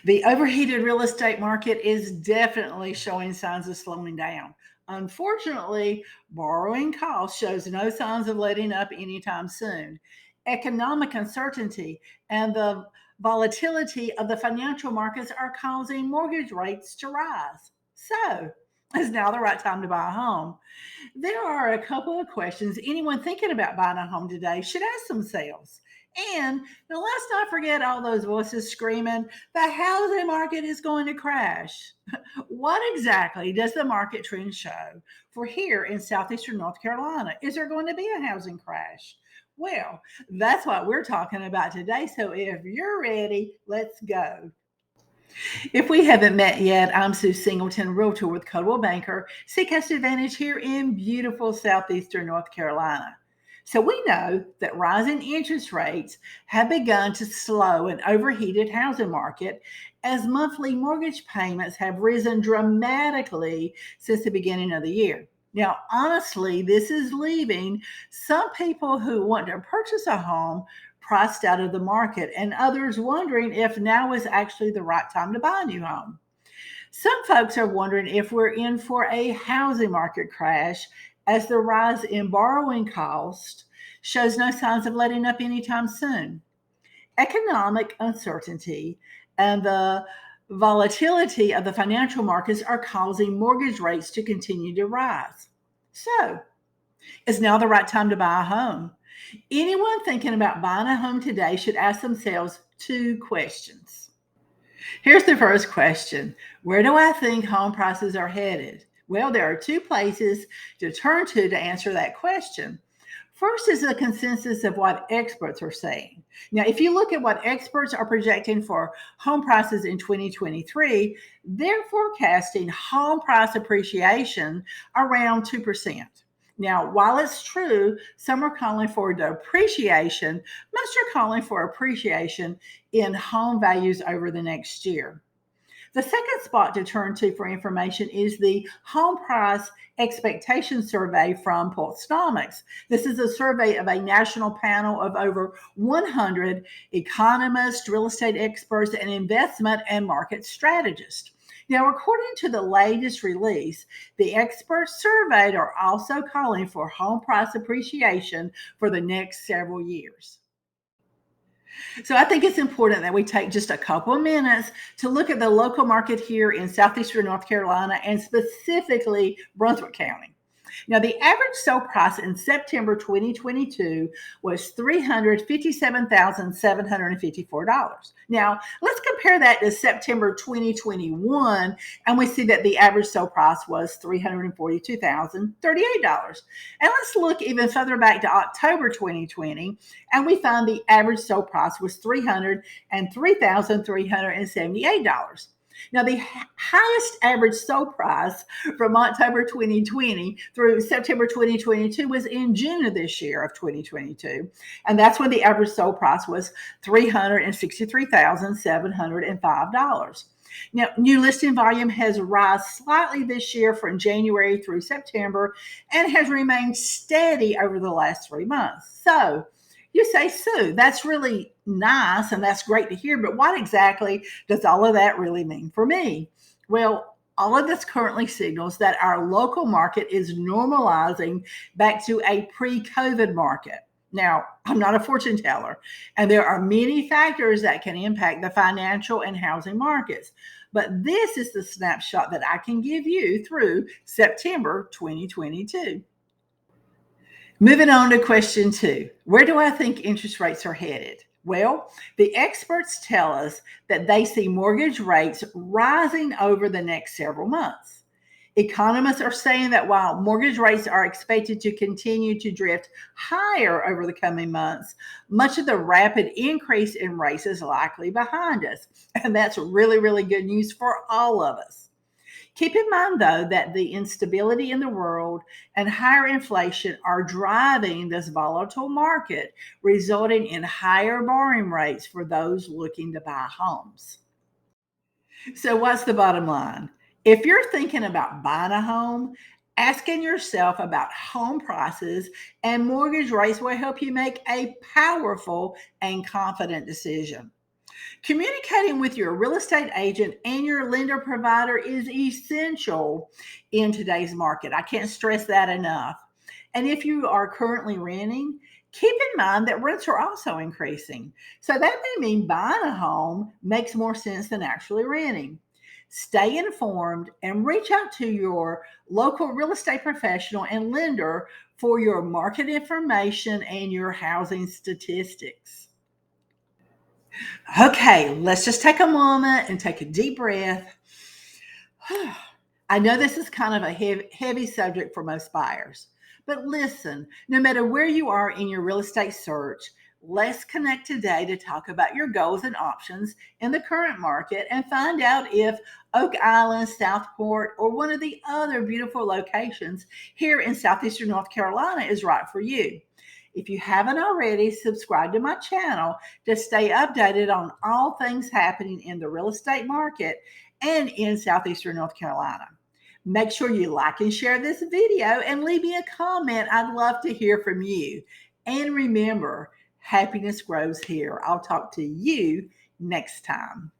The overheated real estate market is definitely showing signs of slowing down. Unfortunately, borrowing costs shows no signs of letting up anytime soon. Economic uncertainty and the volatility of the financial markets are causing mortgage rates to rise. So, is now the right time to buy a home? There are a couple of questions anyone thinking about buying a home today should ask themselves. And now let's not forget all those voices screaming, the housing market is going to crash. What exactly does the market trend show for here in southeastern North Carolina? Is there going to be a housing crash? Well, that's what we're talking about today. So if you're ready, let's go. If we haven't met yet, I'm Sue Singleton, Realtor with Coldwell Banker, Seacoast Advantage here in beautiful southeastern North Carolina. So we know that rising interest rates have begun to slow an overheated housing market as monthly mortgage payments have risen dramatically since the beginning of the year. Now, honestly, this is leaving some people who want to purchase a home priced out of the market, and others wondering if now is actually the right time to buy a new home. Some folks are wondering if we're in for a housing market crash as the rise in borrowing cost shows no signs of letting up anytime soon. Economic uncertainty and the volatility of the financial markets are causing mortgage rates to continue to rise. So, is now the right time to buy a home? Anyone thinking about buying a home today should ask themselves two questions. Here's the first question. Where do I think home prices are headed? Well, there are two places to turn to answer that question. First is the consensus of what experts are saying. Now, if you look at what experts are projecting for home prices in 2023, they're forecasting home price appreciation around 2%. Now, while it's true, some are calling for depreciation, most are calling for appreciation in home values over the next year. The second spot to turn to for information is the Home Price Expectation Survey from Pulsenomics. This is a survey of a national panel of over 100 economists, real estate experts, and investment and market strategists. Now, according to the latest release, the experts surveyed are also calling for home price appreciation for the next several years. So I think it's important that we take just a couple of minutes to look at the local market here in southeastern North Carolina and specifically Brunswick County. Now, the average sale price in September 2022 was $357,754. Now, let's compare that to September 2021, and we see that the average sale price was $342,038. And let's look even further back to October 2020, and we find the average sale price was $303,378. Now, the highest average sold price from October 2020 through September 2022 was in June of this year of 2022. And that's when the average sold price was $363,705. Now, new listing volume has risen slightly this year from January through September and has remained steady over the last 3 months. So, you say, Sue, that's really nice and that's great to hear, but what exactly does all of that really mean for me? Well, all of this currently signals that our local market is normalizing back to a pre-COVID market. Now, I'm not a fortune teller, and there are many factors that can impact the financial and housing markets, but this is the snapshot that I can give you through September 2022. Moving on to question 2. Where do I think interest rates are headed? Well, the experts tell us that they see mortgage rates rising over the next several months. Economists are saying that while mortgage rates are expected to continue to drift higher over the coming months, much of the rapid increase in rates is likely behind us. And that's really, really good news for all of us. Keep in mind, though, that the instability in the world and higher inflation are driving this volatile market, resulting in higher borrowing rates for those looking to buy homes. So, what's the bottom line? If you're thinking about buying a home, asking yourself about home prices and mortgage rates will help you make a powerful and confident decision. Communicating with your real estate agent and your lender provider is essential in today's market. I can't stress that enough. And if you are currently renting, keep in mind that rents are also increasing. So that may mean buying a home makes more sense than actually renting. Stay informed and reach out to your local real estate professional and lender for your market information and your housing statistics. Okay, let's just take a moment and take a deep breath. I know this is kind of a heavy subject for most buyers, but listen, no matter where you are in your real estate search, let's connect today to talk about your goals and options in the current market and find out if Oak Island, Southport, or one of the other beautiful locations here in southeastern North Carolina is right for you. If you haven't already, subscribe to my channel to stay updated on all things happening in the real estate market and in southeastern North Carolina. Make sure you like and share this video and leave me a comment. I'd love to hear from you. And remember, happiness grows here. I'll talk to you next time.